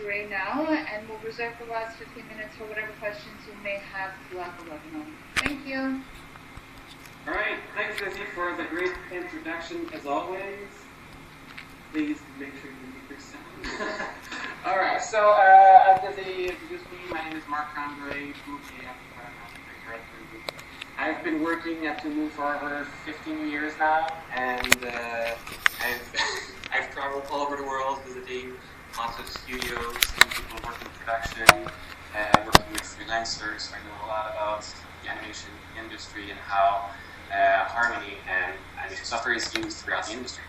right now, and we'll reserve the last 15 minutes for whatever questions you may have throughout the webinar. Thank you. All right, thanks, Lizzie, for the great introduction, as always. Please make sure you mute your sound. All right, so as Lizzie introduced me, my name is Marc-André Buvе-Pelletier. I've been working at Toon Boom for over 15 years now, and I've traveled all over the world visiting lots of studios, seeing people working in production, working with freelancers. I know a lot about the animation industry and how Harmony and animation software is used throughout the industry.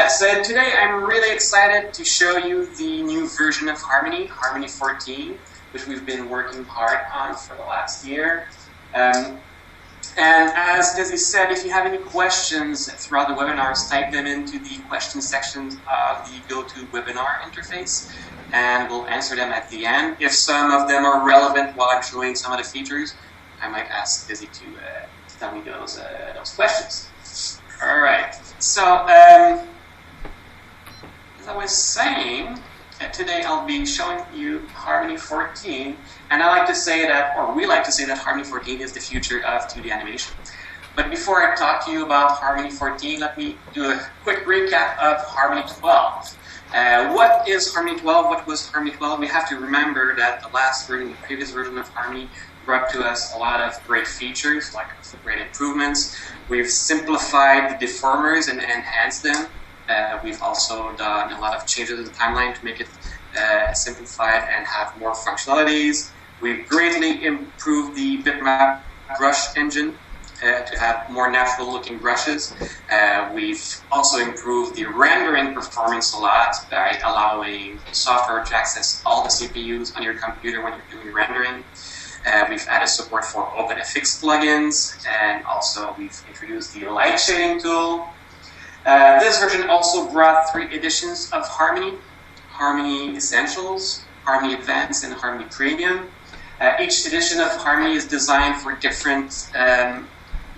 So today I'm really excited to show you the new version of Harmony, Harmony 14, which we've been working hard on for the last year. And as Desi said, if you have any questions throughout the webinars, type them into the question sections of the GoToWebinar interface, and we'll answer them at the end. If some of them are relevant while I'm showing some of the features, I might ask Desi to tell me those questions. All right. So, as I was saying, today I'll be showing you Harmony 14, and I like to say that, or we like to say that Harmony 14 is the future of 2D animation. But before I talk to you about Harmony 14, let me do a quick recap of Harmony 12. What is Harmony 12? What was Harmony 12? We have to remember that the last version, the previous version of Harmony, brought to us a lot of great features, like great improvements. We've simplified the deformers and enhanced them. We've also done a lot of changes in the timeline to make it simplified and have more functionalities. We've greatly improved the bitmap brush engine to have more natural looking brushes. We've also improved the rendering performance a lot by allowing software to access all the CPUs on your computer when you're doing rendering. We've added support for OpenFX plugins, and also we've introduced the light shading tool. This version also brought 3 editions of Harmony: Harmony Essentials, Harmony Advanced, and Harmony Premium. Each edition of Harmony is designed for different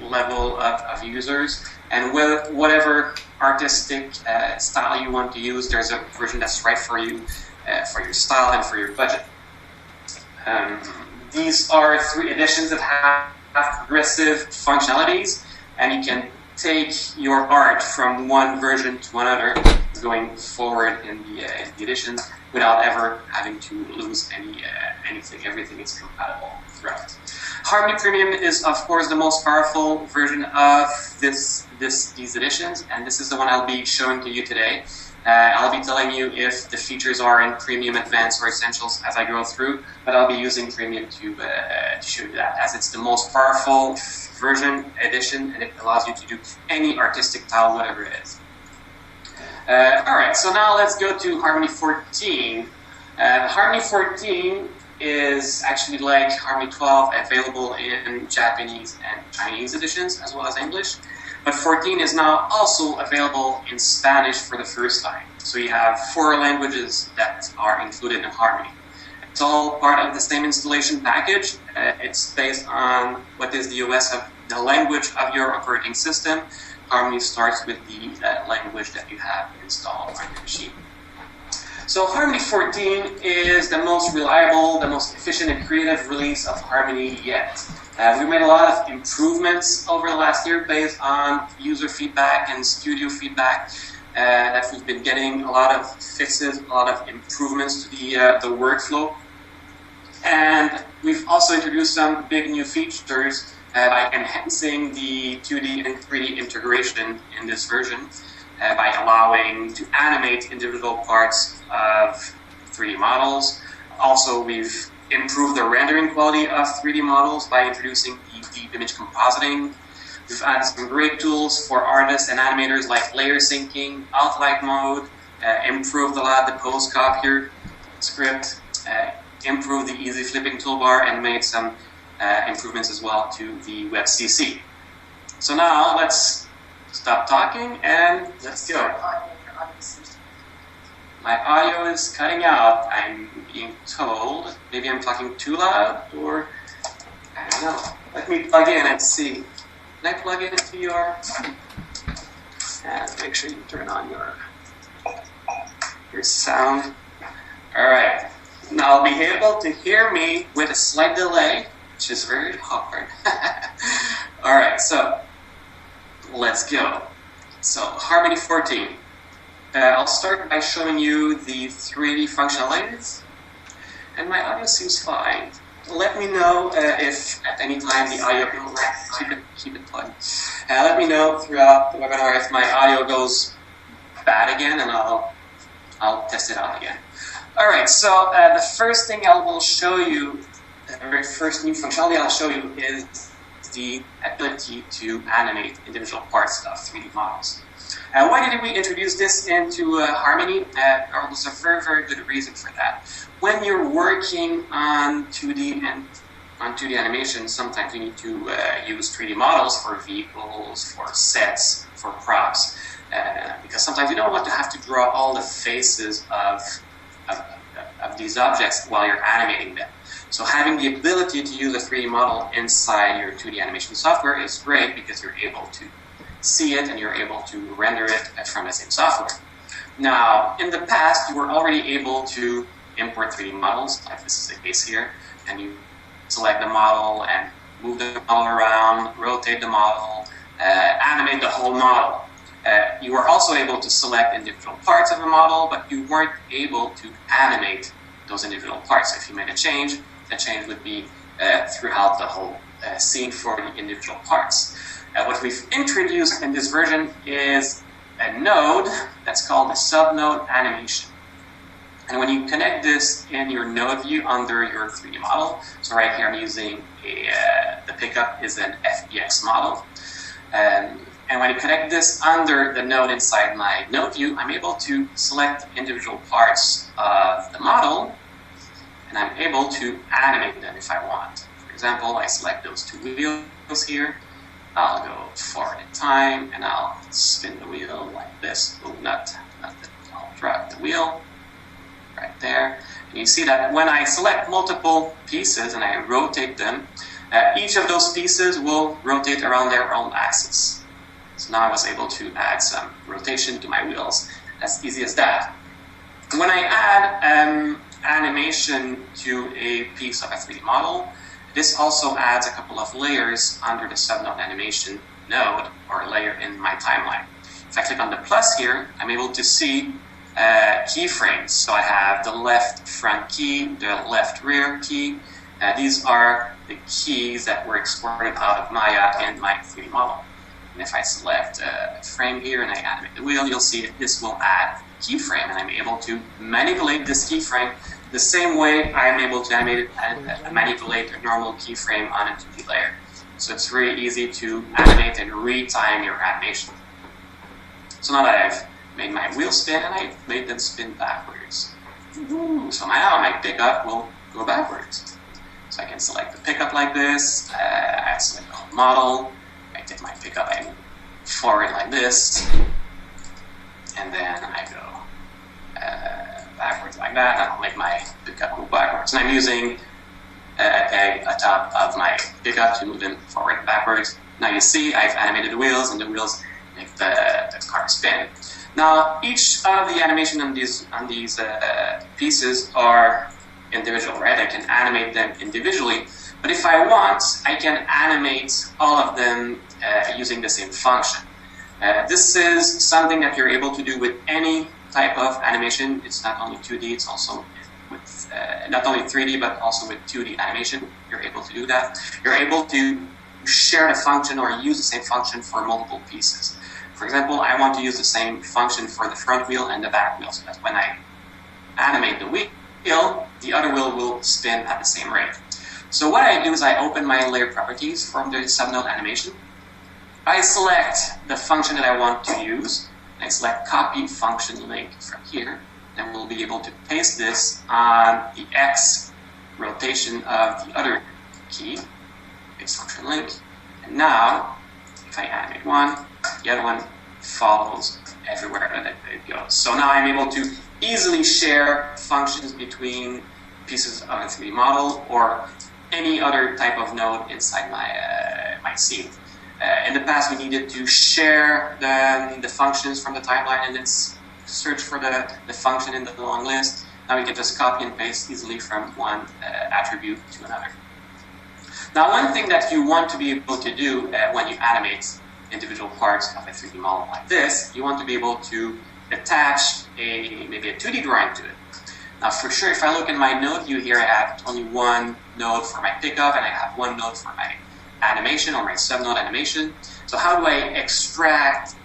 level of users, and with whatever artistic style you want to use, there's a version that's right for you, for your style and for your budget. These are 3 editions that have progressive functionalities, and you can take your art from one version to another, going forward in the editions without ever having to lose anything. Everything is compatible throughout. Harmony Premium is, of course, the most powerful version of these editions, and this is the one I'll be showing to you today. I'll be telling you if the features are in Premium, Advanced, or Essentials as I go through, but I'll be using Premium to show you that, as it's the most powerful version edition, and it allows you to do any artistic style, whatever it is. Alright, so now let's go to Harmony 14. Harmony 14 is actually like Harmony 12, available in Japanese and Chinese editions, as well as English. But 14 is now also available in Spanish for the first time. So you have 4 languages that are included in Harmony. It's all part of the same installation package. It's based on what is the OS of the language of your operating system. Harmony starts with the language that you have installed on your machine. So Harmony 14 is the most reliable, the most efficient and creative release of Harmony yet. We made a lot of improvements over the last year based on user feedback and studio feedback that we've been getting. A lot of fixes, a lot of improvements to the workflow. And we've also introduced some big new features by enhancing the 2D and 3D integration in this version by allowing to animate individual parts of 3D models. Also, we've improved the rendering quality of 3D models by introducing the deep image compositing. We've added some great tools for artists and animators like layer syncing, outline mode, improved a lot the pose copier script, improved the easy flipping toolbar, and made some improvements as well to the WebCC. So now let's stop talking and let's go. My audio is cutting out, I'm being told. Maybe I'm talking too loud, or I don't know. Let me plug in and see. Can I plug in into your... And make sure you turn on your sound. Alright. I'll be able to hear me with a slight delay, which is very hard. All right, so let's go. So Harmony 14. I'll start by showing you the 3D functionalities, and my audio seems fine. Let me know if at any time the audio keep it plugged. Let me know throughout the webinar if my audio goes bad again, and I'll test it out again. All right, so the first thing I will show you, the very first new functionality I'll show you is the ability to animate individual parts of 3D models. Why did we introduce this into Harmony? There's a very, very good reason for that. When you're working on 2D animation, sometimes you need to use 3D models for vehicles, for sets, for props, because sometimes you don't want to have to draw all the faces of these objects while you're animating them. So having the ability to use a 3D model inside your 2D animation software is great because you're able to see it and you're able to render it from the same software. Now, in the past, you were already able to import 3D models, like this is the case here, and you select the model and move the model around, rotate the model, animate the whole model. You were also able to select individual parts of the model, but you weren't able to animate those individual parts. If you made a change, the change would be throughout the whole scene for the individual parts. What we've introduced in this version is a node that's called a subnode animation. And when you connect this in your node view under your 3D model, so right here I'm using the pickup is an FBX model. And when you connect this under the node inside my node view, I'm able to select individual parts of the model, and I'm able to animate them if I want. For example, I select those two wheels here. I'll go forward in time, and I'll spin the wheel like this. Oh, I'll drag the wheel right there. And you see that when I select multiple pieces and I rotate them, each of those pieces will rotate around their own axis. So now I was able to add some rotation to my wheels. As easy as that. When I add animation to a piece of a 3D model, this also adds a couple of layers under the subnode animation node or layer in my timeline. If I click on the plus here, I'm able to see keyframes. So I have the left front key, the left rear key. These are the keys that were exported out of Maya in my 3D model. And if I select a frame here and I animate the wheel, you'll see that this will add a keyframe, and I'm able to manipulate this keyframe the same way I'm able to animate it and manipulate a normal keyframe on a 2D layer. So it's very easy to animate and retime your animation. So now that I've made my wheel spin and I've made them spin backwards. So now my pickup will go backwards. So I can select the pickup like this, I select the whole model, I take my pickup, I move forward like this, and then I go backwards like that, and I'll make my pickup move backwards. And I'm using a top of my pickup to move them forward and backwards. Now you see I've animated the wheels, and the wheels make the car spin. Now each of the animation on these pieces are individual, right? I can animate them individually, but if I want, I can animate all of them using the same function. This is something that you're able to do with any type of animation. It's not only 2D, it's also with not only 3D, but also with 2D animation. You're able to do that. You're able to share the function or use the same function for multiple pieces. For example, I want to use the same function for the front wheel and the back wheel, so that when I animate the wheel, the other wheel will spin at the same rate. So what I do is I open my layer properties from the subnode animation. I select the function that I want to use. I select copy function link from here, and we'll be able to paste this on the X rotation of the other key, paste function link. And now, if I animate one, the other one follows everywhere that it goes. So now I'm able to easily share functions between pieces of a 3D model or any other type of node inside my scene. In the past, we needed to share the functions from the timeline and then search for the function in the long list. Now we can just copy and paste easily from one attribute to another. Now, one thing that you want to be able to do when you animate individual parts of a 3D model like this, you want to be able to attach maybe a 2D drawing to it. Now, for sure, if I look in my node view here, I have only one node for my pickup, and I have one node for my animation or my subnode animation. So how do I extract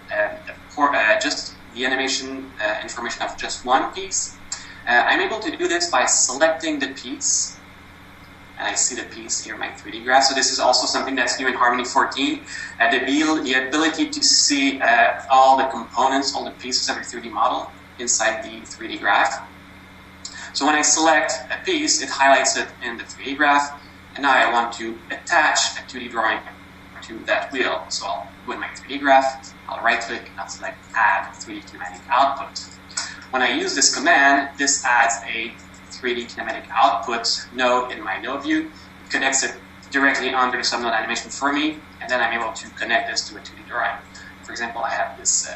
just the animation information of just one piece? I'm able to do this by selecting the piece, and I see the piece here in my 3D graph. So this is also something that's new in Harmony 14, the ability to see all the components, all the pieces of your 3D model inside the 3D graph. So when I select a piece, it highlights it in the 3D graph, and now I want to attach a 2D drawing to that wheel. So I'll go in my 3D graph, I'll right-click, and I'll select Add 3D Kinematic Output. When I use this command, this adds a 3D Kinematic Output node in my node view. It connects it directly under the subnode animation for me, and then I'm able to connect this to a 2D drawing. For example, I have this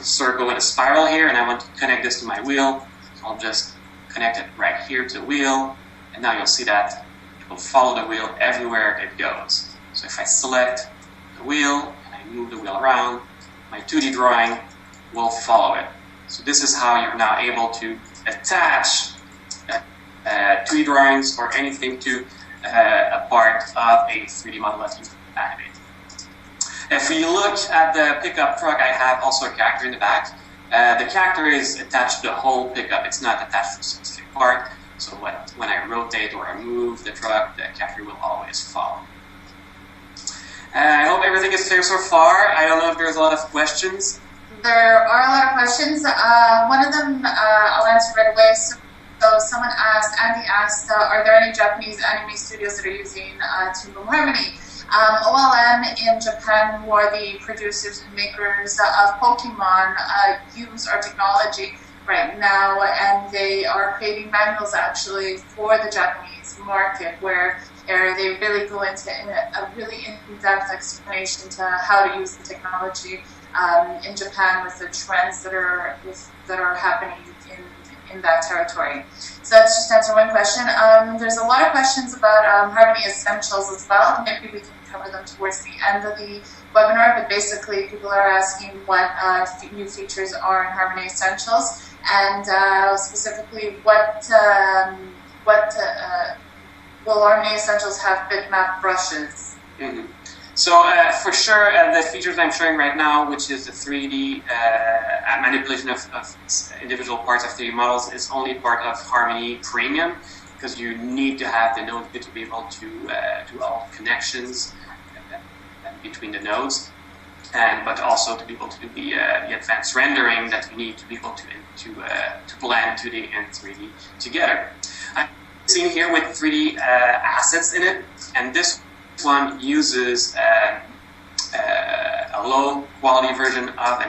circle with a spiral here, and I want to connect this to my wheel. So I'll just connect it right here to the wheel, and now you'll see that it will follow the wheel everywhere it goes. So if I select the wheel and I move the wheel around, my 2D drawing will follow it. So this is how you're now able to attach 2D drawings or anything to a part of a 3D model that you animate. If you look at the pickup truck, I have also a character in the back. The character is attached to the whole pickup. It's not attached to a specific part. So when I rotate or I move the truck, the character will always follow. I hope everything is clear so far. I don't know if there's a lot of questions. There are a lot of questions. One of them I'll answer right away. So someone asked, Andy asked, are there any Japanese anime studios that are using Toon Boom Harmony? OLM in Japan, who are the producers and makers of Pokemon, use our technology right now, and they are creating manuals actually for the Japanese market where they really go into a really in-depth explanation to how to use the technology in Japan with the trends that are happening in that territory. So that's just to answer one question. There's a lot of questions about Harmony Essentials as well. Maybe we can cover them towards the end of the webinar, but basically people are asking what new features are in Harmony Essentials, and specifically what will Harmony Essentials have bitmap brushes? Mm-hmm. So for sure, the features I'm showing right now, which is the 3D manipulation of individual parts of 3D models, is only part of Harmony Premium, because you need to have the node to be able to do all connections between the nodes, but also to be able to do the advanced rendering that you need to be able to blend 2D and 3D together. I'm seeing here with 3D assets in it, and this one uses a low quality version of a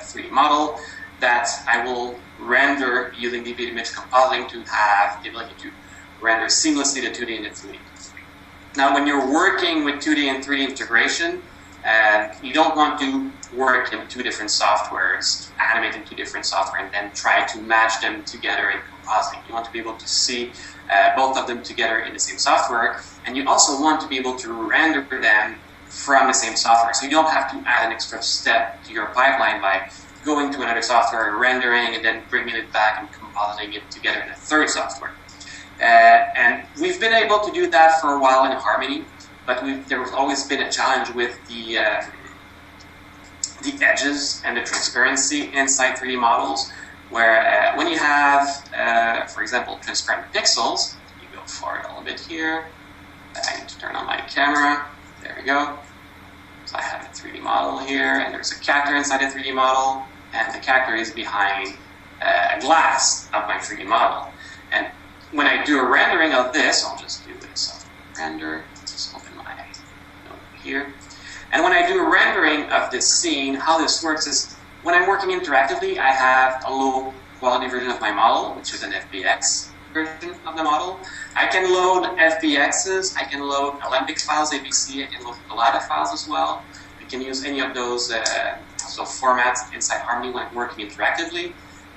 3D model that I will render using the image compositing to have the ability to render seamlessly the 2D and the 3D. Now, when you're working with 2D and 3D integration, you don't want to work in two different softwares, animate in two different software, and then try to match them together in compositing. You want to be able to see both of them together in the same software, and you also want to be able to render them from the same software. So you don't have to add an extra step to your pipeline by going to another software, rendering, and then bringing it back and compositing it together in a third software. And we've been able to do that for a while in Harmony, but there has always been a challenge with the edges and the transparency inside 3D models, where when you have, for example, transparent pixels, you go forward a little bit here. I need to turn on my camera. There we go. So I have a 3D model here, and there's a character inside a 3D model, and the character is behind a glass of my 3D model. And when I do a rendering of this, I'll just do this render. Just open my node here. And when I do a rendering of this scene, how this works is when I'm working interactively, I have a low quality version of my model, which is an FBX version of the model. I can load FBXs, I can load Alembic files, ABC, I can load Collada files as well. I can use any of those formats inside Harmony when I'm working interactively.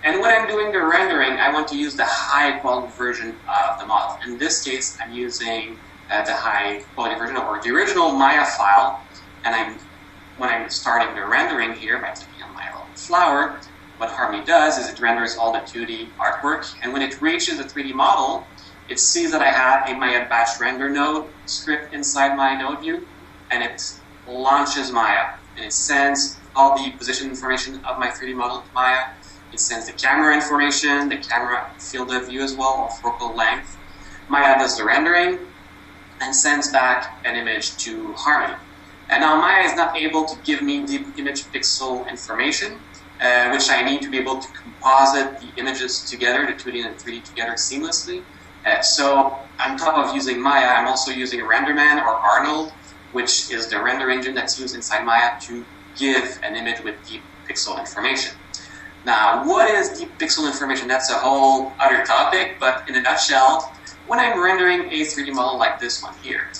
And when I'm doing the rendering, I want to use the high quality version of the model. In this case, I'm using the high quality version or the original Maya file. And when I'm starting the rendering here by clicking on my little flower, what Harmony does is it renders all the 2D artwork. And when it reaches the 3D model, it sees that I have a Maya batch render node script inside my node view, and it launches Maya. And it sends all the position information of my 3D model to Maya. It sends the camera information, the camera field of view as well, or focal length. Maya does the rendering and sends back an image to Harmony. And now Maya is not able to give me the image pixel information, which I need to be able to composite the images together, the 2D and 3D together seamlessly. So on top of using Maya, I'm also using RenderMan or Arnold, which is the render engine that's used inside Maya to give an image with deep pixel information. Now, what is deep pixel information? That's a whole other topic, but in a nutshell, when I'm rendering a 3D model like this one here,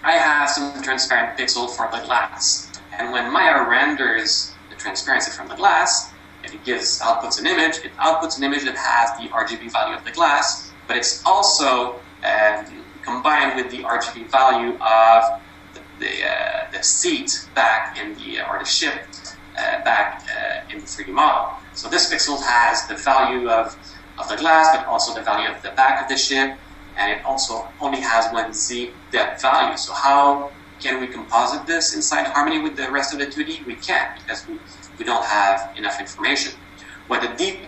I have some transparent pixel for the glass. And when Maya renders the transparency from the glass, and it outputs an image, it outputs an image that has the RGB value of the glass, but it's also combined with the RGB value of the seat back in the, or the ship back in the 3D model. So this pixel has the value of the glass, but also the value of the back of the ship, and it also only has one Z depth value. So how can we composite this inside Harmony with the rest of the 2D? We can't, because we don't have enough information. What the deep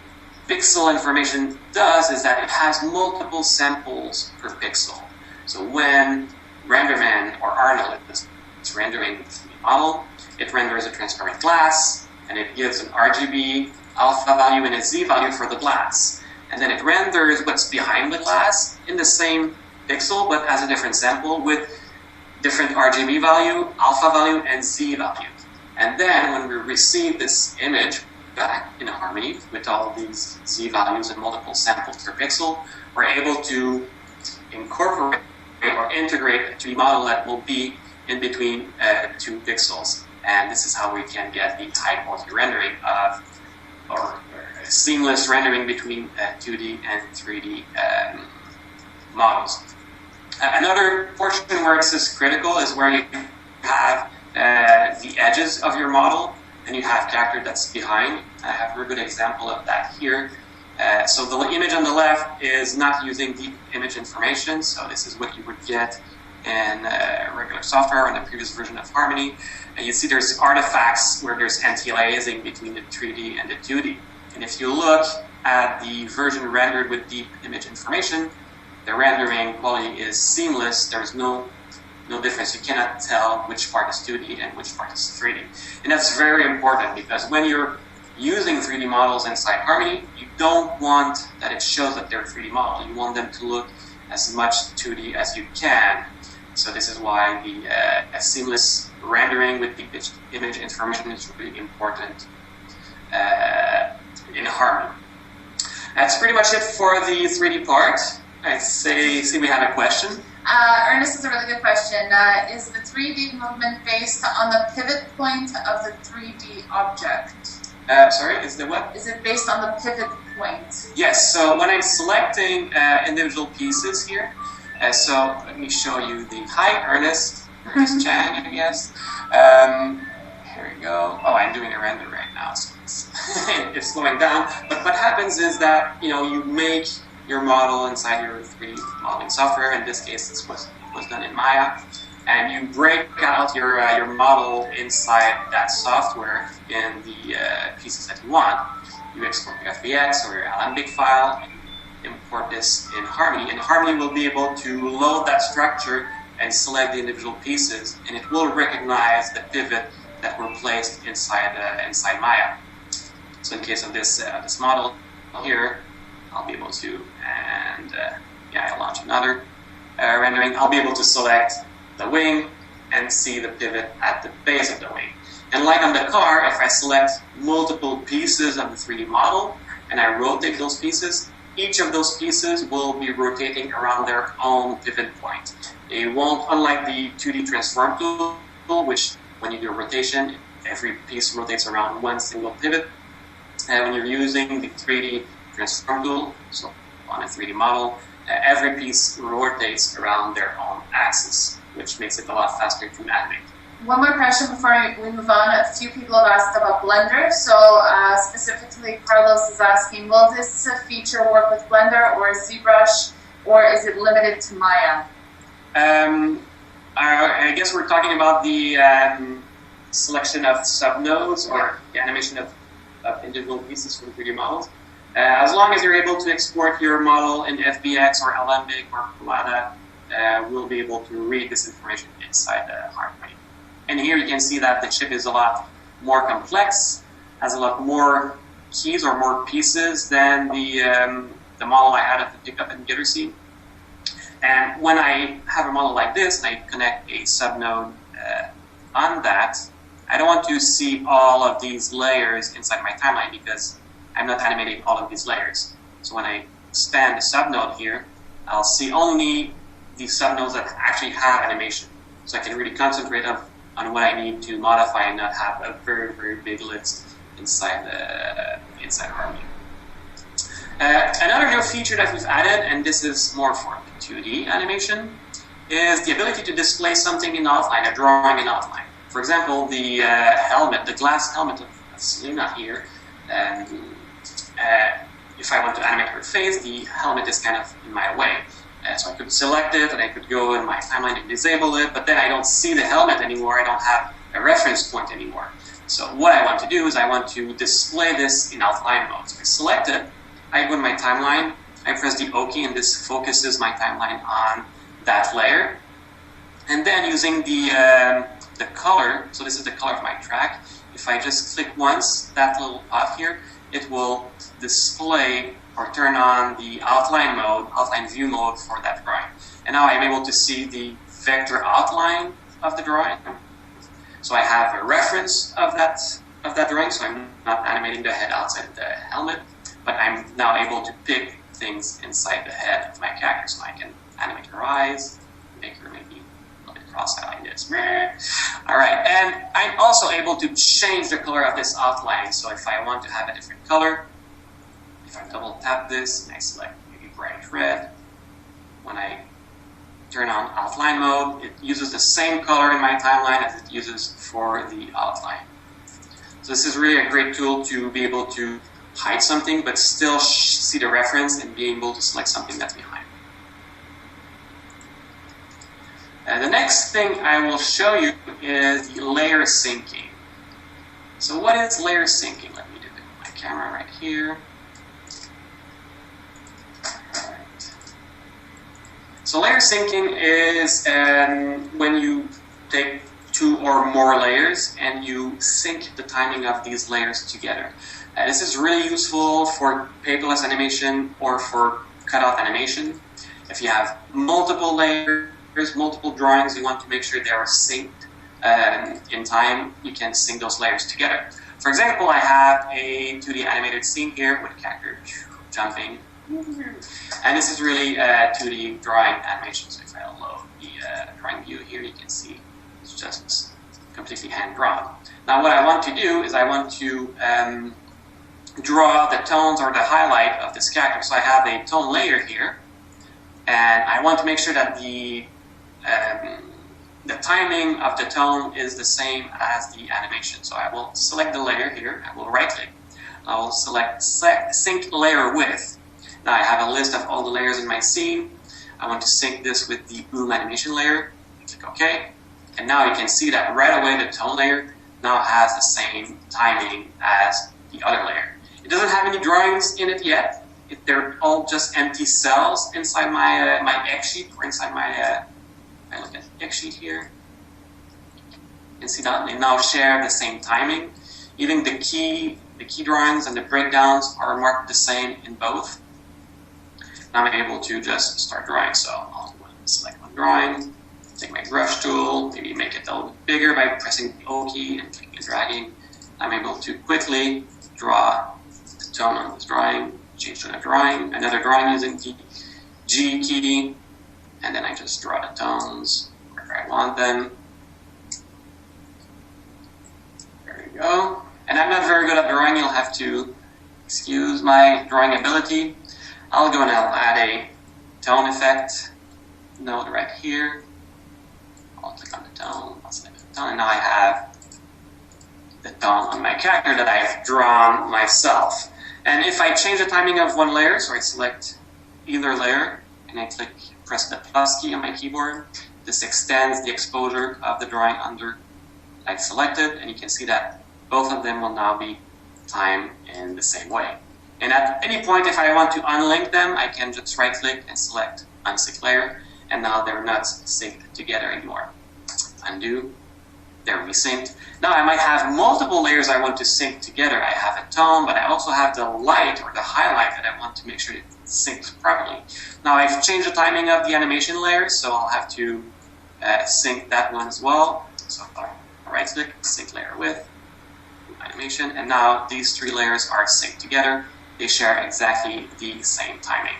pixel information does is that it has multiple samples per pixel. So when RenderMan or Arnold is rendering the 3D model, it renders a transparent glass, and it gives an RGB alpha value and a Z value for the glass. And then it renders what's behind the glass in the same pixel, but as a different sample with different RGB value, alpha value, and Z value. And then when we receive this image back in Harmony with all these Z values and multiple samples per pixel, we're able to incorporate or integrate a 3D model that will be in between 2 pixels. And this is how we can get the high quality rendering of, or seamless rendering between 2D and 3D models. Another portion where this is critical is where you have the edges of your model, and you have character that's behind. I have a very good example of that here. So the image on the left is not using deep image information, so this is what you would get in regular software on the previous version of Harmony. And you see there's artifacts where there's anti-aliasing between the 3D and the 2D. And if you look at the version rendered with deep image information, the rendering quality is seamless. There's no difference. You cannot tell which part is 2D and which part is 3D. And that's very important, because when you're using 3D models inside Harmony, you don't want that it shows that they're 3D models. You want them to look as much 2D as you can. So this is why the seamless rendering with deep image information is really important in Harmony. That's pretty much it for the 3D part. I see we have a question. Ernest has a really good question. Is the 3D movement based on the pivot point of the 3D object? Sorry, is the what? Is it based on the pivot point? Yes, so when I'm selecting individual pieces here, so let me show you the, hi Ernest Chan, I guess. Here we go. Oh, I'm doing a render right now, so it's slowing down. But what happens is that, you make your model inside your 3D modeling software. In this case, it was done in Maya. And you break out your model inside that software in the pieces that you want. You export your FBX or your Alembic file, and you import this in Harmony. And Harmony will be able to load that structure and select the individual pieces, and it will recognize the pivot that were placed inside Maya. So in case of this model here, I'll be able to, and I'll launch another rendering. I'll be able to select the wing and see the pivot at the base of the wing. And like on the car, if I select multiple pieces of the 3D model and I rotate those pieces, each of those pieces will be rotating around their own pivot point. They won't, unlike the 2D transform tool, which when you do a rotation, every piece rotates around one single pivot. when you're using the 3D transform tool, so on a 3D model, every piece rotates around their own axis, which makes it a lot faster to animate. One more question before we move on. A few people have asked about Blender. So specifically, Carlos is asking, will this feature work with Blender or ZBrush, or is it limited to Maya? I guess we're talking about the selection of subnodes or the animation of individual pieces from 3D models. As long as you're able to export your model in FBX or Alembic or Collada, we'll be able to read this information inside the Harmony. And here you can see that the chip is a lot more complex, has a lot more keys or more pieces than the model I had at the pickup and getter scene. And when I have a model like this and I connect a subnode on that, I don't want to see all of these layers inside my timeline because I'm not animating all of these layers. So when I span the subnode here, I'll see only the subnodes that actually have animation. So I can really concentrate on what I need to modify and not have a very, very big list inside Harmony. Another new feature that we've added, and this is more for 2D animation, is the ability to display something in outline, a drawing in outline. For example, the helmet, the glass helmet of Selena here, if I want to animate her face, the helmet is kind of in my way. So I could select it and I could go in my timeline and disable it, but then I don't see the helmet anymore, I don't have a reference point anymore. So what I want to do is I want to display this in outline mode. So I select it, I go to my timeline, I press the O key and this focuses my timeline on that layer. And then using the color, so this is the color of my track, if I just click once, that little pot here, it will display or turn on the outline mode, outline view mode for that drawing. And now I'm able to see the vector outline of the drawing. So I have a reference of that drawing, so I'm not animating the head outside the helmet, but I'm now able to pick things inside the head of my character. So I can animate her eyes, make her maybe a little bit cross-eyed like this. All right, and I'm also able to change the color of this outline. So if I want to have a different color, if I double tap this and I select maybe bright red, when I turn on outline mode, it uses the same color in my timeline as it uses for the outline. So this is really a great tool to be able to hide something but still see the reference and be able to select something that's behind. The next thing I will show you is the layer syncing. So what is layer syncing? Let me do it with my camera right here. So layer syncing is when you take two or more layers and you sync the timing of these layers together. This is really useful for paperless animation or for cutout animation. If you have multiple layers, multiple drawings, you want to make sure they are synced in time, you can sync those layers together. For example, I have a 2D animated scene here with a character jumping. And this is really a 2D drawing animation, so if I load the drawing view here, you can see it's just completely hand-drawn. Now what I want to do is I want to draw the tones or the highlight of this character. So I have a tone layer here, and I want to make sure that the timing of the tone is the same as the animation. So I will select the layer here, I will right-click, I will select Sync Layer With. Now I have a list of all the layers in my scene. I want to sync this with the boom animation layer. Click OK. And now you can see that right away the tone layer now has the same timing as the other layer. It doesn't have any drawings in it yet. They're all just empty cells inside my my X sheet or inside my I look at X sheet here. You can see that they now share the same timing. Even the key drawings and the breakdowns are marked the same in both. Now I'm able to just start drawing. So I'll select one drawing, take my brush tool, maybe make it a little bit bigger by pressing the O key and clicking and dragging. I'm able to quickly draw the tone on this drawing, change to another drawing using the G key, and then I just draw the tones wherever I want them. There we go. And I'm not very good at drawing. You'll have to excuse my drawing ability. I'll go and I'll add a tone effect node right here. I'll click on the tone, I'll select the tone, and now I have the tone on my character that I've drawn myself. And if I change the timing of one layer, so I select either layer, and I press the plus key on my keyboard, this extends the exposure of the drawing under I've selected, and you can see that both of them will now be timed in the same way. And at any point, if I want to unlink them, I can just right-click and select Unsync Layer, and now they're not synced together anymore. Undo, they're resynced. Now I might have multiple layers I want to sync together. I have a tone, but I also have the light or the highlight that I want to make sure it syncs properly. Now I've changed the timing of the animation layer, so I'll have to sync that one as well. So I'll right-click, sync layer with animation, and now these three layers are synced together. They share exactly the same timing.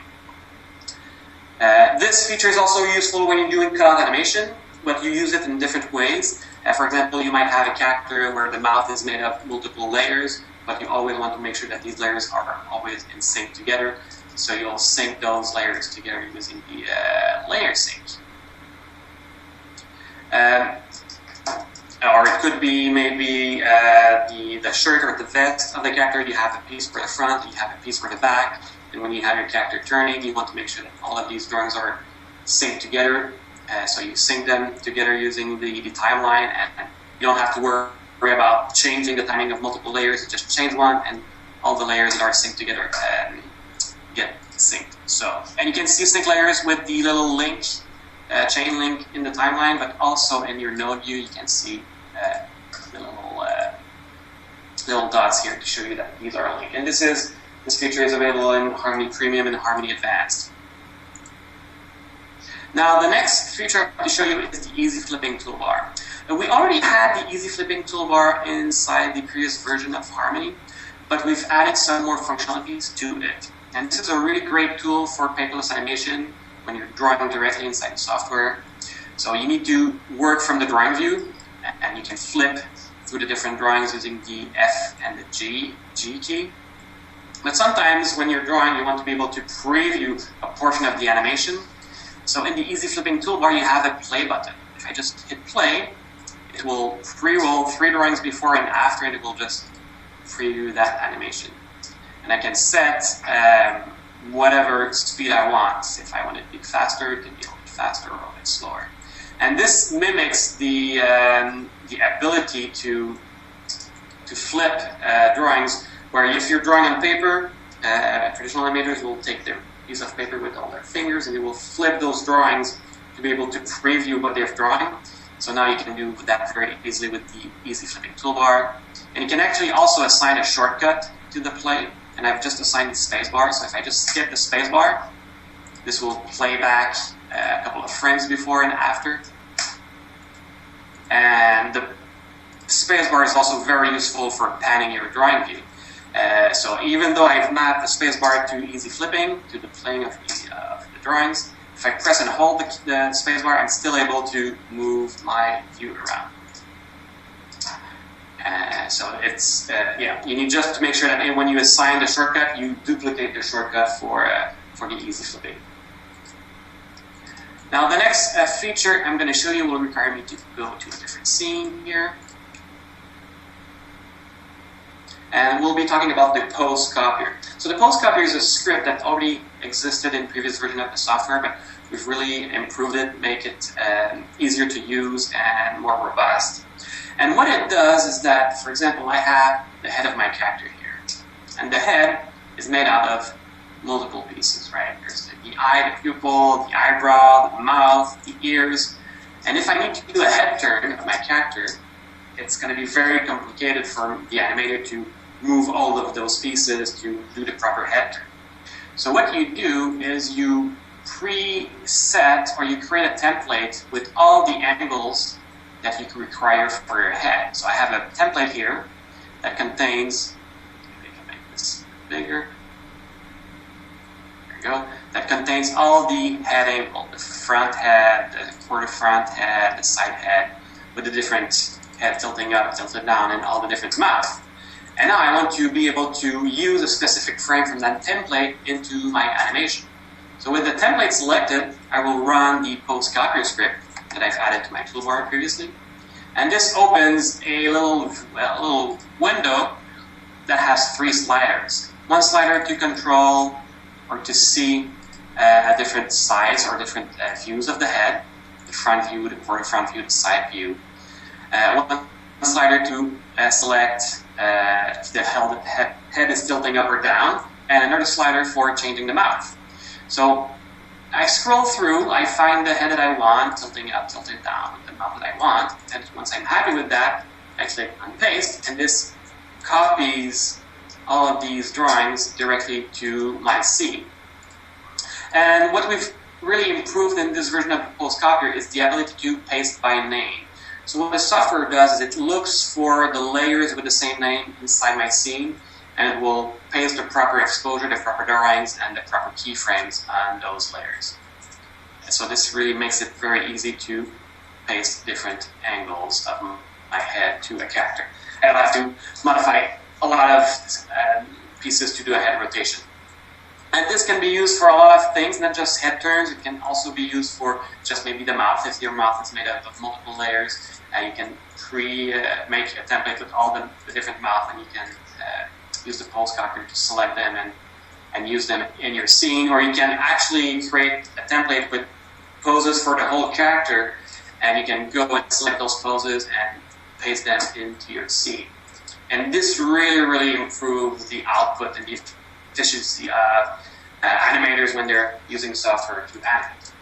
This feature is also useful when you're doing cutout animation, but you use it in different ways. For example, you might have a character where the mouth is made of multiple layers, but you always want to make sure that these layers are always in sync together. So you'll sync those layers together using the layer sync. Or it could be maybe the shirt or the vest of the character. You have a piece for the front, you have a piece for the back, and when you have your character turning, you want to make sure that all of these drawings are synced together. So you sync them together using the timeline, and you don't have to worry about changing the timing of multiple layers. You just change one, and all the layers that are synced together get synced. So, and you can see sync layers with the little link, chain link in the timeline, but also in your node view, you can see the little dots here to show you that these are linked. And this feature is available in Harmony Premium and Harmony Advanced. Now, the next feature I'm going to show you is the easy flipping toolbar. We already had the easy flipping toolbar inside the previous version of Harmony, but we've added some more functionalities to it. And this is a really great tool for paperless animation when you're drawing directly inside the software. So you need to work from the drawing view, and you can flip through the different drawings using the F and the G key. But sometimes when you're drawing, you want to be able to preview a portion of the animation. So in the easy flipping toolbar, you have a play button. If I just hit play, it will pre-roll 3 drawings before and after, and it will just preview that animation. And I can set whatever speed I want. If I want it to be faster, it can be a little bit faster or a little bit slower. And this mimics the ability to flip drawings, where if you're drawing on paper, traditional animators will take their piece of paper with all their fingers, and they will flip those drawings to be able to preview what they're drawing. So now you can do that very easily with the easy flipping toolbar. And you can actually also assign a shortcut to the play, and I've just assigned the spacebar. So if I just skip the spacebar, this will play back a couple of frames before and after. And the spacebar is also very useful for panning your drawing view. So even though I've mapped the spacebar to easy flipping, to the playing of the drawings, if I press and hold the spacebar, I'm still able to move my view around. So it's, you need just to make sure that when you assign the shortcut, you duplicate the shortcut for the easy flipping. Now the next feature I'm going to show you will require me to go to a different scene here. And we'll be talking about the post copier. So the post copier is a script that already existed in previous version of the software, but we've really improved it, make it easier to use and more robust. And what it does is that, for example, I have the head of my character here. And the head is made out of multiple pieces, right? There's the eye, the pupil, the eyebrow, the mouth, the ears. And if I need to do a head turn of my character, it's going to be very complicated for the animator to move all of those pieces to do the proper head turn. So what you do is you preset, or you create a template with all the angles that you require for your head. So I have a template here that contains, maybe I can make this bigger, there we go, that contains all the head angles, the front head, the quarter front head, the side head, with the different head tilting up, tilted down, and all the different mouth. And now I want to be able to use a specific frame from that template into my animation. So with the template selected, I will run the post copier script that I've added to my toolbar previously. And this opens a little window that has 3 sliders. One slider to control or to see different sides or different views of the head, the front view, the side view. One slider to select if the head is tilting up or down, and another slider for changing the mouth. So I scroll through, I find the head that I want, tilting up, tilting down, the mouth that I want, and once I'm happy with that, I click on paste, and this copies all of these drawings directly to my scene. And what we've really improved in this version of the post copier is the ability to paste by name. So what the software does is it looks for the layers with the same name inside my scene, and it will paste the proper exposure, the proper drawings, and the proper keyframes on those layers. And so this really makes it very easy to paste different angles of my head to a character. I don't have to modify a lot of pieces to do a head rotation. And this can be used for a lot of things, not just head turns. It can also be used for just maybe the mouth. If your mouth is made up of multiple layers, you can make a template with all the different mouth, and you can use the post copier to select them and use them in your scene. Or you can actually create a template with poses for the whole character, and you can go and select those poses and paste them into your scene. And this really improves the output and the efficiency of animators when they're using software to animate.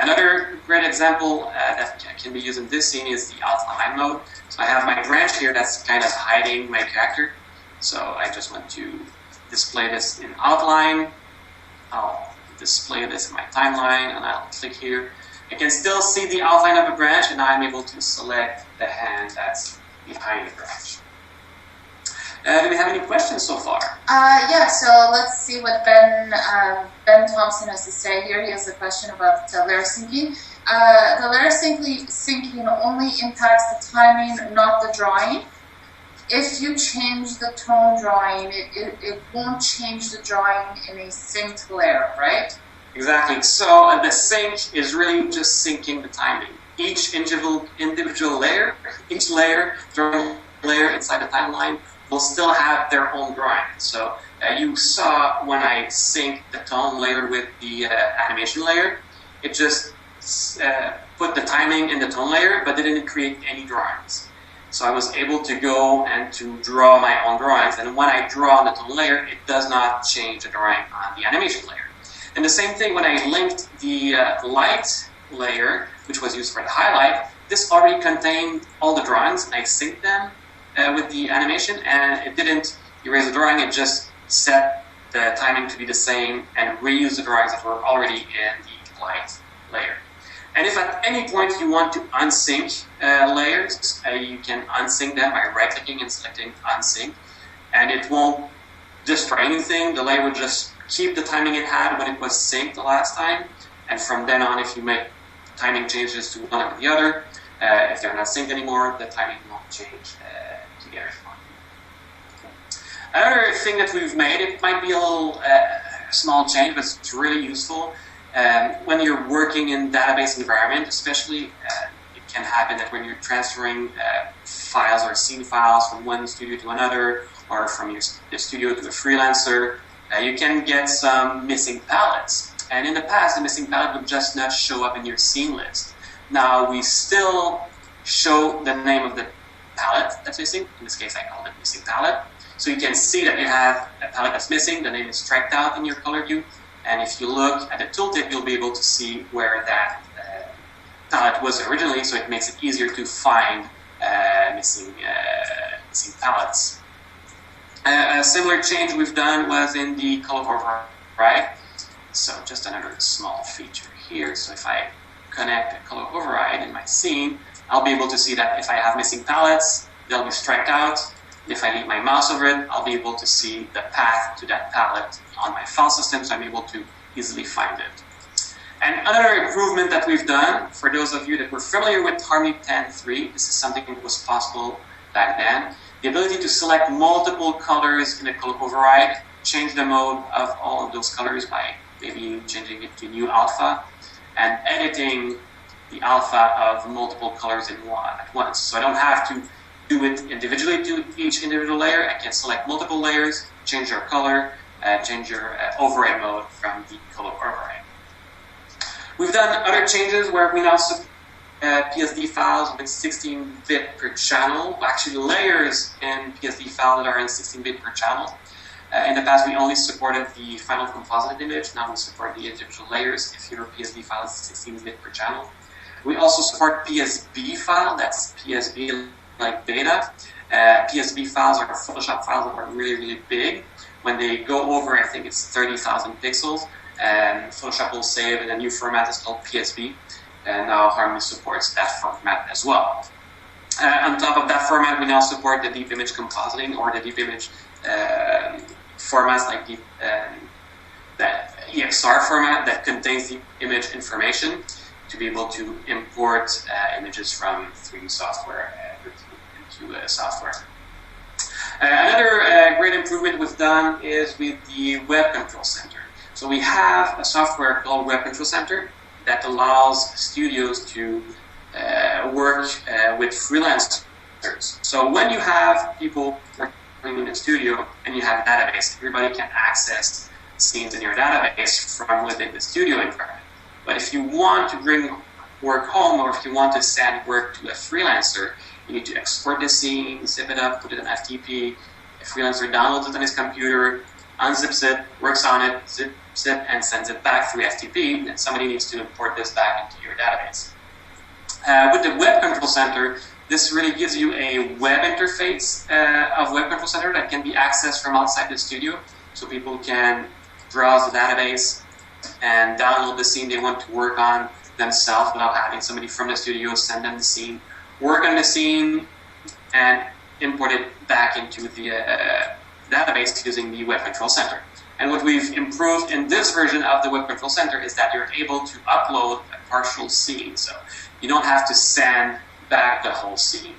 Another great example that can be used in this scene is the outline mode. So I have my branch here that's kind of hiding my character. So I just want to display this in outline. I'll display this in my timeline, and I'll click here. I can still see the outline of a branch, and now I'm able to select the hand that's behind the branch. Do we have any questions so far? Yeah, so let's see what Ben Thompson has to say here. He has a question about layer syncing. The layer syncing only impacts the timing, not the drawing. If you change the tone drawing, it won't change the drawing in a synced layer, right? Exactly. So the sync is really just syncing the timing. Each individual layer, each layer, drawing layer inside the timeline will still have their own drawing. So you saw when I synced the tone layer with the animation layer, it just put the timing in the tone layer, but didn't create any drawings. So I was able to go and to draw my own drawings, and when I draw on the tone layer, it does not change the drawing on the animation layer. And the same thing when I linked the light layer, which was used for the highlight, this already contained all the drawings, and I synced them with the animation, and it didn't erase the drawing, it just set the timing to be the same and reuse the drawings that were already in the light layer. And if at any point you want to unsync layers, you can unsync them by right-clicking and selecting unsync, and it won't destroy anything. The layer will just keep the timing it had when it was synced the last time, and from then on, if you make timing changes to one or the other, if they're not synced anymore, the timing won't change together. Another thing that we've made, it might be a little small change, but it's really useful. When you're working in database environment, especially, it can happen that when you're transferring files or scene files from one studio to another, or from your studio to a freelancer, you can get some missing palettes. And in the past, the missing palette would just not show up in your scene list. Now we still show the name of the palette that's missing. In this case, I called it missing palette. So you can see that you have a palette that's missing. The name is striked out in your color view. And if you look at the tooltip, you'll be able to see where that palette was originally. So it makes it easier to find missing palettes. A similar change we've done was in the color override. So just another small feature here. So if I connect a color override in my scene, I'll be able to see that if I have missing palettes, they'll be striked out. If I leave my mouse over it, I'll be able to see the path to that palette on my file system, so I'm able to easily find it. And another improvement that we've done, for those of you that were familiar with Harmony 10.3, this is something that was possible back then. the ability to select multiple colors in a color override, change the mode of all of those colors by maybe changing it to new alpha, and editing the alpha of multiple colors at once. So I don't have to do it individually to each individual layer. I can select multiple layers, change your color, change your override mode from the color override. We've done other changes where we now support PSD files with 16-bit per channel. Actually, layers in PSD files are in 16-bit per channel. In the past, we only supported the final composited image. Now we support the individual layers if your PSD file is 16-bit per channel. We also support PSB file. That's PSB like beta. PSB files are Photoshop files that are really, really big. When they go over, I think it's 30,000 pixels, and Photoshop will save in a new format. It's called PSB. And now Harmony supports that format as well. On top of that format, we now support the deep image compositing or the deep image formats like the EXR format that contains the image information to be able to import images from 3D software into software. Another great improvement we've done is with the Web Control Center. So we have a software called Web Control Center that allows studios to work with freelancers. So when you have people working in a studio and you have a database, everybody can access scenes in your database from within the studio environment. But if you want to bring work home, or if you want to send work to a freelancer, you need to export the scene, zip it up, put it in FTP. A freelancer downloads it on his computer, unzips it, works on it, zips it, and sends it back through FTP. Then somebody needs to import this back into your database. With the Web Control Center, this really gives you a web interface of Web Control Center that can be accessed from outside the studio. So people can browse the database and download the scene they want to work on themselves without having somebody from the studio send them the scene, work on the scene, and import it back into the database using the Web Control Center. And what we've improved in this version of the Web Control Center is that you're able to upload a partial scene. So you don't have to send back the whole scene.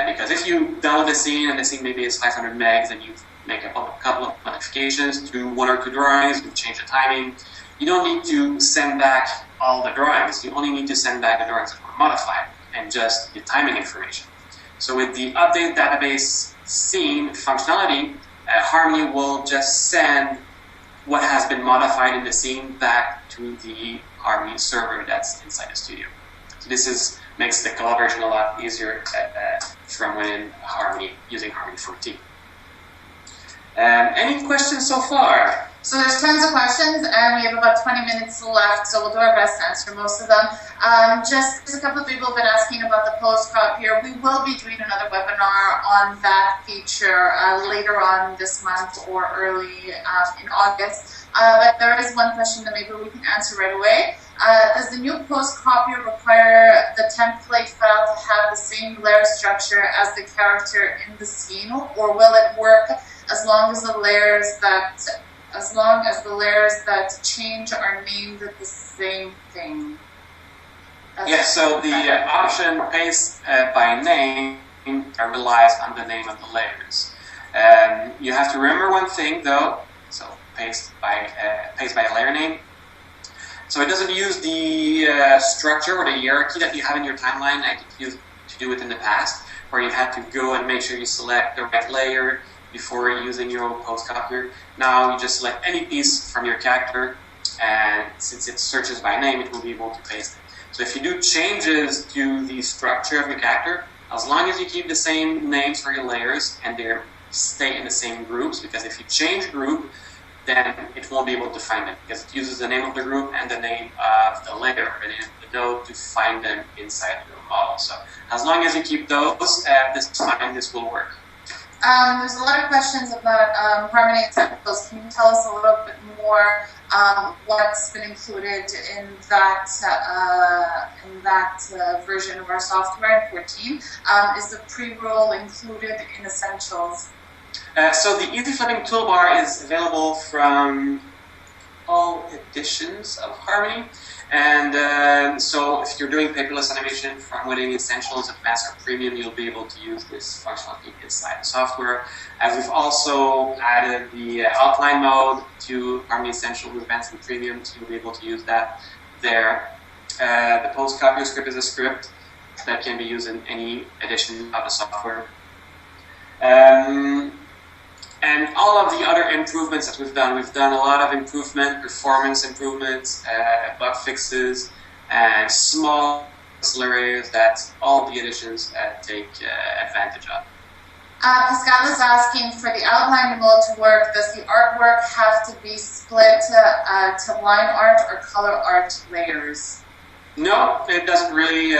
Because if you download the scene and the scene maybe is 500 megs and you make a couple of modifications, do 1 or 2 drawings, you change the timing, you don't need to send back all the drawings. You only need to send back the drawings that were modified and just the timing information. So with the update database scene functionality, Harmony will just send what has been modified in the scene back to the Harmony server that's inside the studio. So this makes the collaboration a lot easier from within Harmony using Harmony 14. Any questions so far? So there's tons of questions, and we have about 20 minutes left, so we'll do our best to answer most of them. Just a couple of people have been asking about the post-crop here. We will be doing another webinar on that feature later on this month or early in August. But there is one question that maybe we can answer right away. Does the new post-copier require the template file to have the same layer structure as the character in the scene, or will it work as long as the layers that change are named the same thing? Yes, so the option paste by name relies on the name of the layers. You have to remember one thing though, so paste by layer name. So it doesn't use the structure or the hierarchy that you have in your timeline like you used to do it in the past, where you had to go and make sure you select the right layer before using your post copier. Now you just select any piece from your character, and since it searches by name, it will be able to paste it. So if you do changes to the structure of your character, as long as you keep the same names for your layers and they stay in the same groups, because if you change group, then it won't be able to find them, because it uses the name of the group and the name of the layer and the node to find them inside your model. So as long as you keep those, this will work. There's a lot of questions about Harmony examples. Can you tell us a little bit more what's been included in that version of our software in 14? Is the pre-roll included in Essentials? So the easy flipping toolbar is available from all editions of Harmony. And so if you're doing paperless animation from within Essentials, Advanced, or Premium, you'll be able to use this functionality inside the software. We've also added the outline mode to Harmony Essentials, Advanced, and Premium to be able to use that there. The post copier script is a script that can be used in any edition of the software. And all of the other improvements that we've done a lot of improvement, performance improvements, bug fixes, and small areas that all the editions take advantage of. Pascal is asking, for the outline mode to work, does the artwork have to be split to line art or color art layers? No, it doesn't really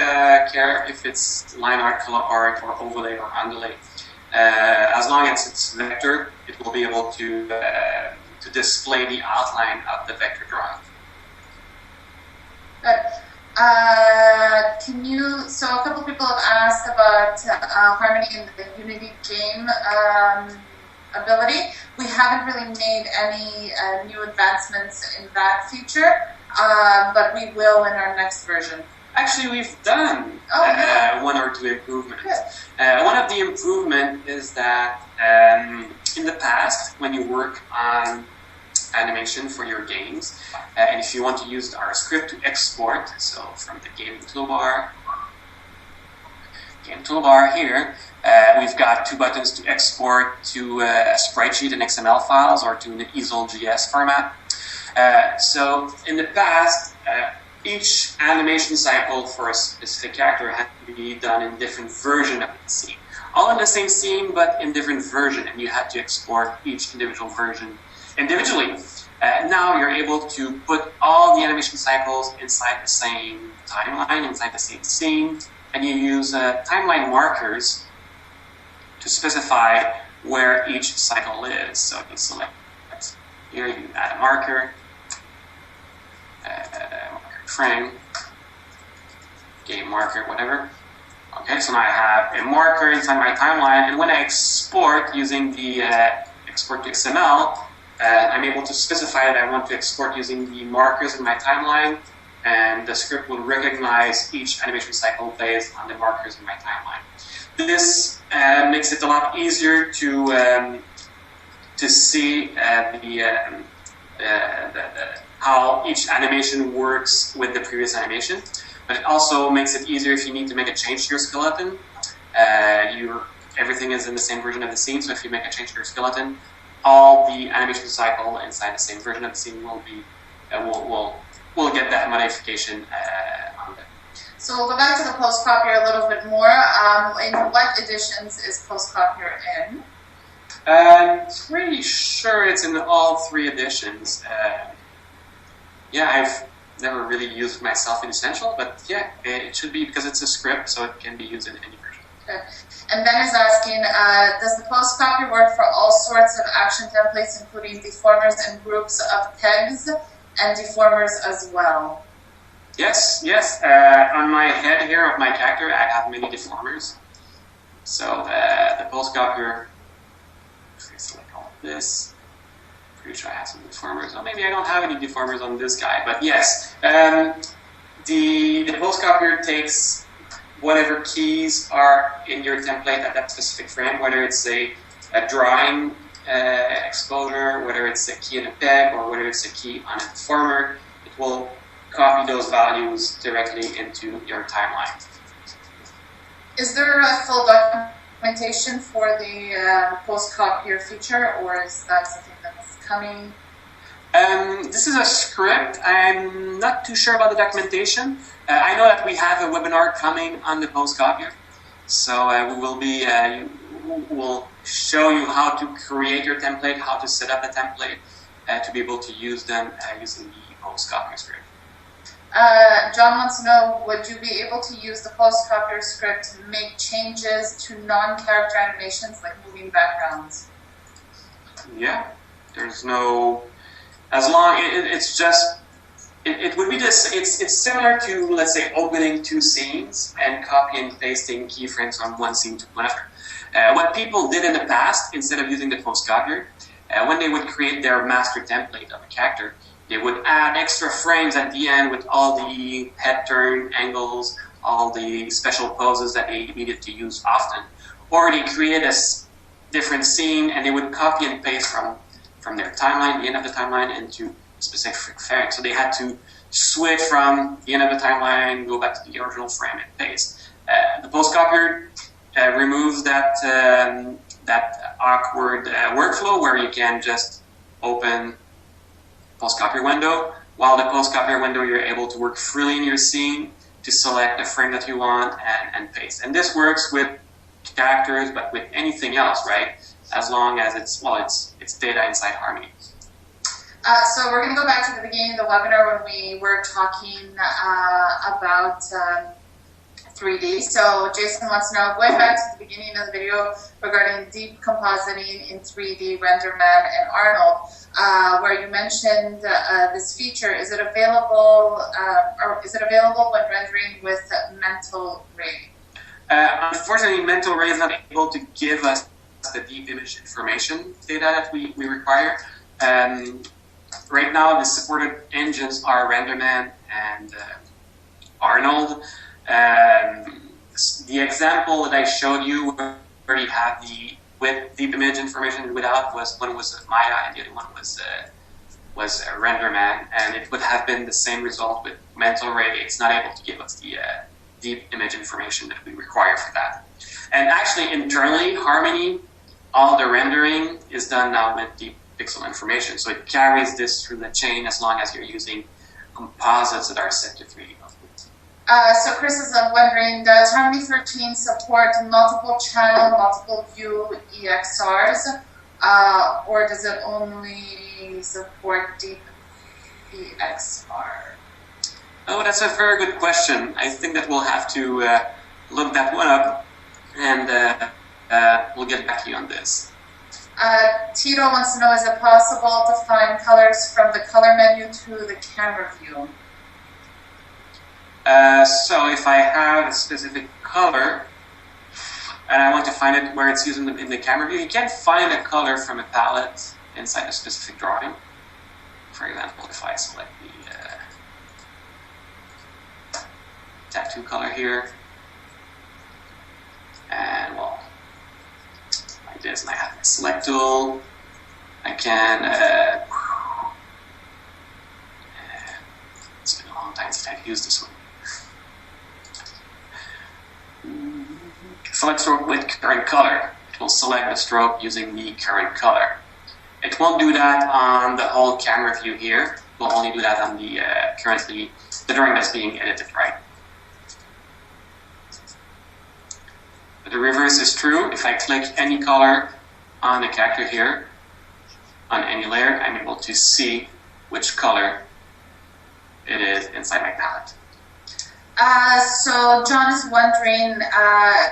care if it's line art, color art, or overlay or underlay. As long as it's vector, it will be able to display the outline of the vector drawing. Good. So a couple people have asked about Harmony in the Unity game ability. We haven't really made any new advancements in that feature, but we will in our next version. Actually, we've done one or two improvements. One of the improvements is that in the past, when you work on animation for your games, and if you want to use our script to export, so from the game toolbar here, we've got two buttons to export to a spreadsheet and XML files or to an easel.js format. So in the past, each animation cycle for a specific character had to be done in different version of the scene. All in the same scene, but in different version, and you had to export each individual version individually. Now you're able to put all the animation cycles inside the same timeline, inside the same scene, and you use timeline markers to specify where each cycle is. So you select here, you add a marker, frame, game marker, whatever. Okay, so now I have a marker inside my timeline, and when I export using the export to XML, I'm able to specify that I want to export using the markers in my timeline, and the script will recognize each animation cycle based on the markers in my timeline. This makes it a lot easier to see how each animation works with the previous animation, but it also makes it easier if you need to make a change to your skeleton. Everything is in the same version of the scene, so if you make a change to your skeleton, all the animation cycle inside the same version of the scene will be will get that modification on there. So we'll go back to the post copier a little bit more. In what editions is post copier in? I'm pretty sure it's in all three editions. Yeah, I've never really used it myself in Essential, but yeah, it should be, because it's a script, so it can be used in any version. Okay. And Ben is asking, does the post copier work for all sorts of action templates, including deformers and groups of pegs and deformers as well? Yes. On my head here of my character, I have many deformers. So the post copier, select all of this. Pretty sure I have some deformers. Or maybe I don't have any deformers on this guy, but yes. The post copier takes whatever keys are in your template at that specific frame, whether it's a drawing exposure, whether it's a key in a peg, or whether it's a key on a deformer. It will copy those values directly into your timeline. Is there a full documentation for the post copier feature, or is that something that's coming? This is a script. I'm not too sure about the documentation. I know that we have a webinar coming on the post copier, so we will be we'll show you how to create your template, how to set up a template to be able to use them using the post copier script. John wants to know, would you be able to use the post copier script to make changes to non-character animations like moving backgrounds? Yeah, there's no. As long it's just it would be just it's similar to, let's say, opening two scenes and copy and pasting keyframes from one scene to another. What people did in the past, instead of using the post copier, when they would create their master template of a character, They would add extra frames at the end with all the head turn angles, all the special poses that they needed to use often. Or they create a different scene and they would copy and paste from their timeline, the end of the timeline, into specific frame. So they had to switch from the end of the timeline, go back to the original frame and paste. The post-copier removes that awkward workflow where you can just open post-copier window. While the post-copier window, you're able to work freely in your scene to select the frame that you want and paste. And this works with characters, but with anything else, right? As long as it's data inside Harmony. So we're going to go back to the beginning of the webinar when we were talking about 3D. So Jason wants to know, going back to the beginning of the video regarding deep compositing in 3D, RenderMan and Arnold, where you mentioned this feature. Is it available, when rendering with Mental Ray? Unfortunately, Mental Ray is not able to give us the deep image information data that we require. Right now, the supported engines are RenderMan and Arnold. The example that I showed you where you have the with deep image information and without one was Maya and the other one was RenderMan, and it would have been the same result with Mental Ray. It's not able to give us the deep image information that we require for that. And actually, internally, Harmony, all the rendering is done now with deep pixel information. So it carries this through the chain as long as you're using composites that are set to 3D. So Chris is wondering, does Harmony 13 support multiple channel, multiple view EXRs, or does it only support deep EXR? Oh, that's a very good question. I think that we'll have to look that one up, and we'll get back to you on this. Tito wants to know, is it possible to find colors from the color menu to the camera view? So if I have a specific color, and I want to find it where it's used in the camera view, you can't find a color from a palette inside a specific drawing. For example, if I select the tattoo color here, and well, like this, and I have my select tool, I can, it's been a long time since I've used this one. Select stroke with current color. It will select the stroke using the current color. It won't do that on the whole camera view here. It will only do that on the currently the drawing that's being edited, right? But the reverse is true. If I click any color on the character here, on any layer, I'm able to see which color it is inside my palette. So John is wondering,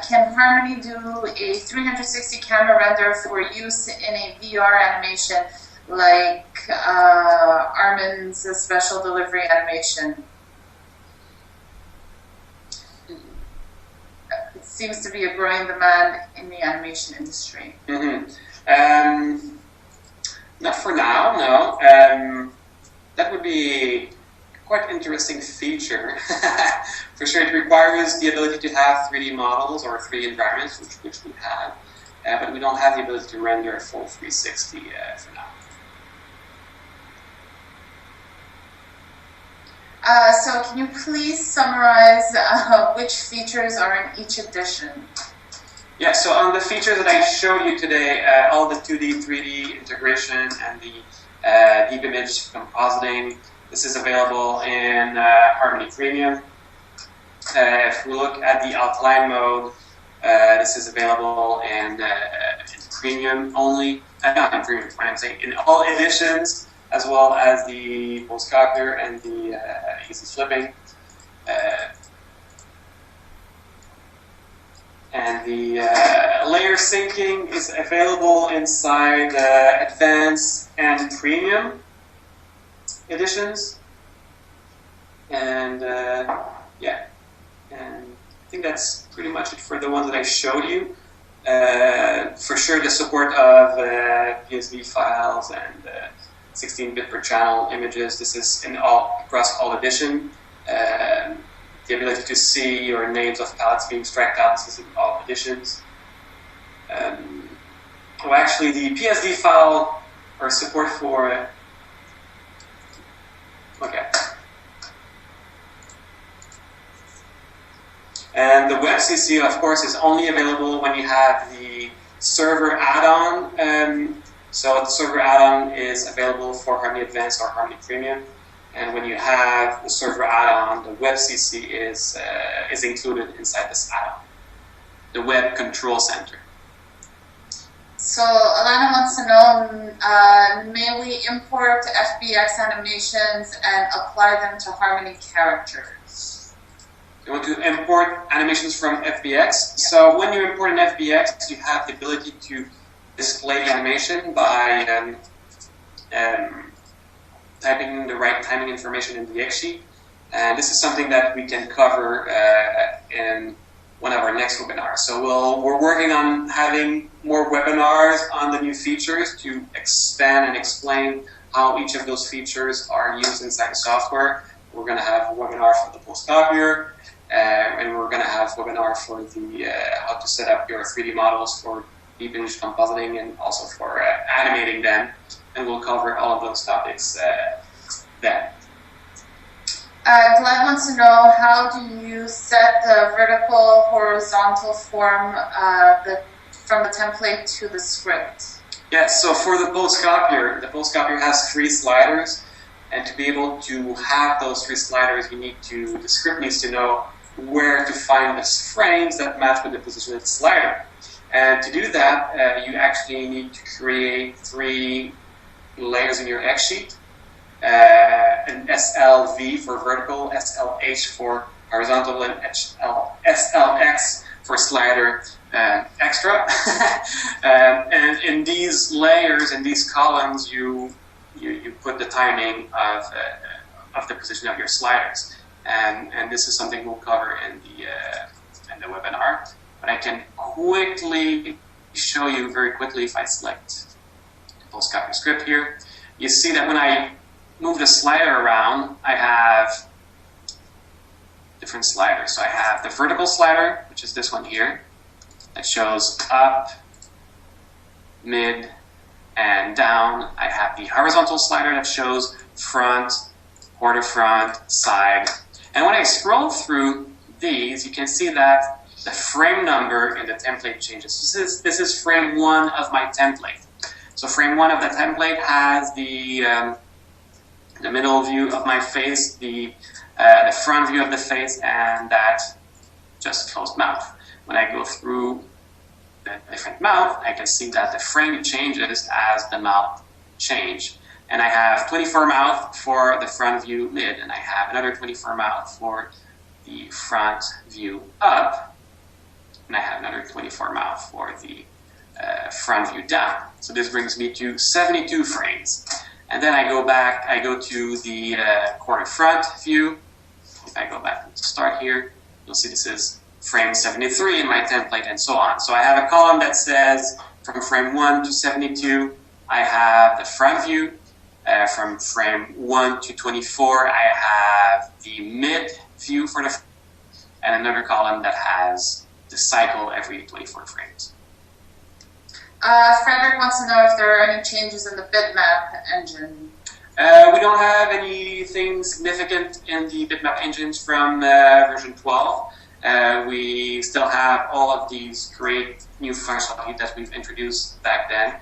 can Harmony do a 360 camera render for use in a VR animation like Armin's special delivery animation? It seems to be a growing demand in the animation industry. Mm-hmm. Not for now, no. That would be quite interesting feature. For sure, it requires the ability to have 3D models or 3D environments, which we have, but we don't have the ability to render a full 360 for now. So can you please summarize which features are in each edition? Yeah, so on the features that I showed you today, all the 2D, 3D integration and the deep image compositing, this is available in Harmony Premium. If we look at the outline mode, this is available in Premium only. Not in Premium, what I'm saying, in all editions, as well as the post-copier and the easy flipping. And the layer syncing is available inside Advanced and Premium editions. And yeah, and I think that's pretty much it for the ones that I showed you. For sure, the support of PSV files and 16-bit per channel images. This is across all edition. The ability to see your names of palettes being striked out. This is in all editions. Actually, the PSD file or support for. Okay. And the WebCC, of course, is only available when you have the server add-on. So the server add-on is available for Harmony Advanced or Harmony Premium. And when you have the server add-on, the WebCC is included inside this add-on, the Web Control Center. So Alana wants to know, may we import FBX animations and apply them to Harmony characters? You want to import animations from FBX? Yeah. So when you import an FBX, you have the ability to display the animation by typing in the right timing information in the X sheet. And this is something that we can cover in one of our next webinars. So we're working on having more webinars on the new features to expand and explain how each of those features are used inside the software. We're going to have a webinar for the post copier, and we're going to have a webinar for the how to set up your 3D models for deep image compositing and also for animating them. And we'll cover all of those topics then. Glenn wants to know, how do you set the vertical horizontal form from the template to the script? Yeah, so for the post copier has 3 sliders, and to be able to have those 3 sliders, the script needs to know where to find the frames that match with the position of the slider. And to do that, you actually need to create 3 layers in your X sheet. An SLV for vertical, SLH for horizontal, and SLX for slider extra. And in these layers, in these columns, you put the timing of the position of your sliders. And this is something we'll cover in the webinar. But I can quickly show you very quickly if I select the post copy script here. You see that when I move the slider around, I have different sliders. So I have the vertical slider, which is this one here, that shows up, mid, and down. I have the horizontal slider that shows front, quarter front, side. And when I scroll through these, you can see that the frame number in the template changes. This is frame 1 of my template. So frame 1 of the template has the middle view of my face, the front view of the face, and that just closed mouth. When I go through the different mouth, I can see that the frame changes as the mouth change. And I have 24 mouth for the front view mid, and I have another 24 mouth for the front view up, and I have another 24 mouth for the front view down. So this brings me to 72 frames. And then I go back, I go to the quarter front view. If I go back to start here, you'll see this is frame 73 in my template and so on. So I have a column that says from frame 1 to 72, I have the front view. From frame 1 to 24, I have the mid view for the and another column that has the cycle every 24 frames. Frederick wants to know if there are any changes in the bitmap engine. We don't have anything significant in the bitmap engines from version 12. We still have all of these great new functionality that we've introduced back then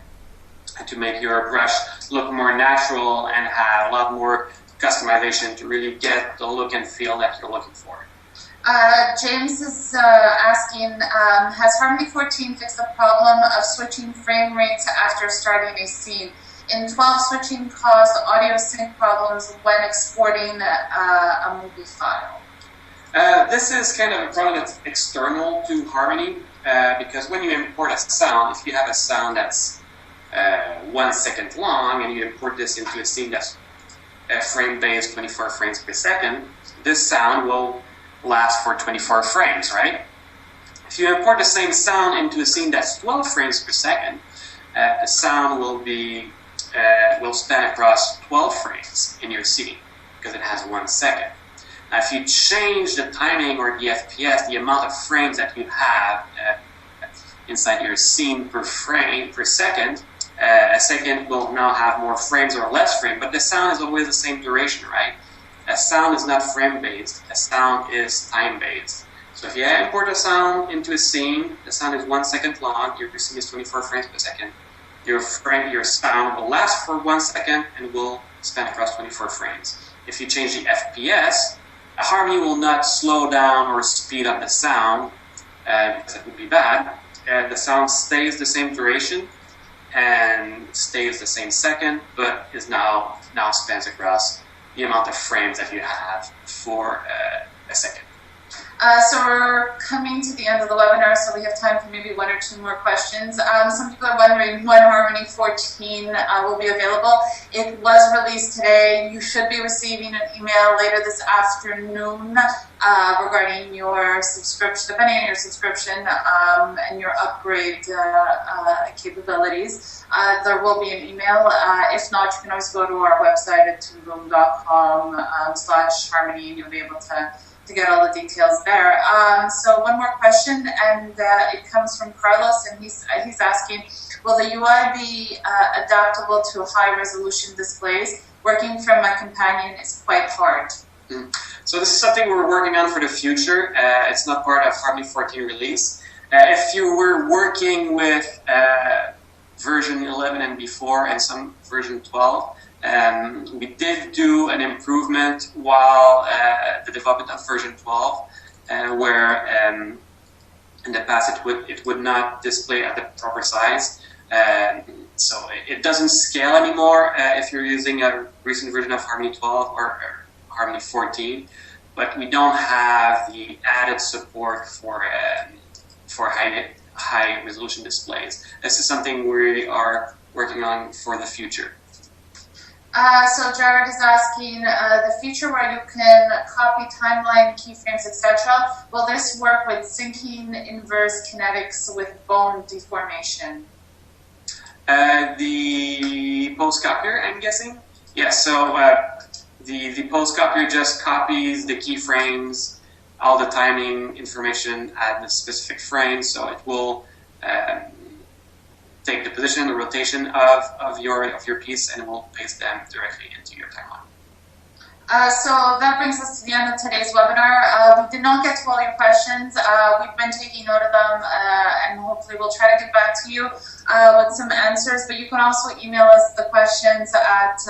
to make your brush look more natural and have a lot more customization to really get the look and feel that you're looking for. James is asking, has Harmony 14 fixed the problem of switching frame rates after starting a scene? In 12, switching caused audio sync problems when exporting a movie file. This is kind of a problem that's external to Harmony, because when you import a sound, if you have a sound that's 1 second long and you import this into a scene that's frame-based 24 frames per second, this sound will last for 24 frames, right? If you import the same sound into a scene that's 12 frames per second, the sound will be will span across 12 frames in your scene because it has 1 second. Now, if you change the timing or the FPS, the amount of frames that you have inside your scene per frame per second, a second will now have more frames or less frames, but the sound is always the same duration, right? A sound is not frame-based, a sound is time-based. So if you import a sound into a scene, the sound is 1 second long, your scene is 24 frames per second. Your sound will last for 1 second and will span across 24 frames. If you change the FPS, a harmony will not slow down or speed up the sound, because that would be bad. The sound stays the same duration and stays the same second, but is now spans across the amount of frames that you have for a second. So we're coming to the end of the webinar, so we have time for maybe 1 or 2 more questions. Some people are wondering when Harmony 14 will be available. It was released today. You should be receiving an email later this afternoon regarding your subscription, depending on your subscription and your upgrade capabilities. There will be an email. If not, you can always go to our website at toonboom.com/harmony and you'll be able to get all the details there. So one more question, and it comes from Carlos, and he's asking, will the UI be adaptable to high-resolution displays? Working from a companion is quite hard. So this is something we're working on for the future. It's not part of Harmony 14 release. If you were working with version 11 and before and some version 12, we did do an improvement while the development of version 12, where in the past it would not display at the proper size. So it doesn't scale anymore if you're using a recent version of Harmony 12 or Harmony 14, but we don't have the added support for high resolution displays. This is something we are working on for the future. So Jared is asking, the feature where you can copy timeline, keyframes, etc. Will this work with syncing inverse kinetics with bone deformation? The post copier, I'm guessing? Yes, so the post copier just copies the keyframes, all the timing information at the specific frame, so it will take the position, the rotation of your piece, and it will paste them directly into your timeline. So that brings us to the end of today's webinar. We did not get to all your questions. We've been taking note of them, and hopefully we'll try to get back to you with some answers. But you can also email us the questions at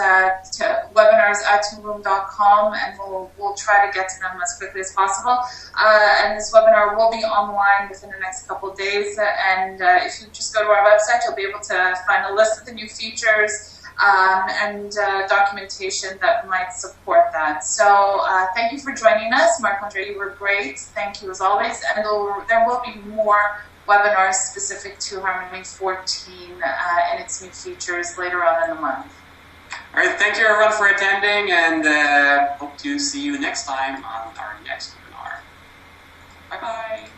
webinars@toonboom.com, and we'll try to get to them as quickly as possible. And this webinar will be online within the next couple of days. And if you just go to our website, you'll be able to find a list of the new features and documentation that might support that. So thank you for joining us. Marc-André, you were great. Thank you as always. And there will be more webinars specific to Harmony 14 and its new features later on in the month. All right, thank you everyone for attending, and hope to see you next time on our next webinar. Bye-bye.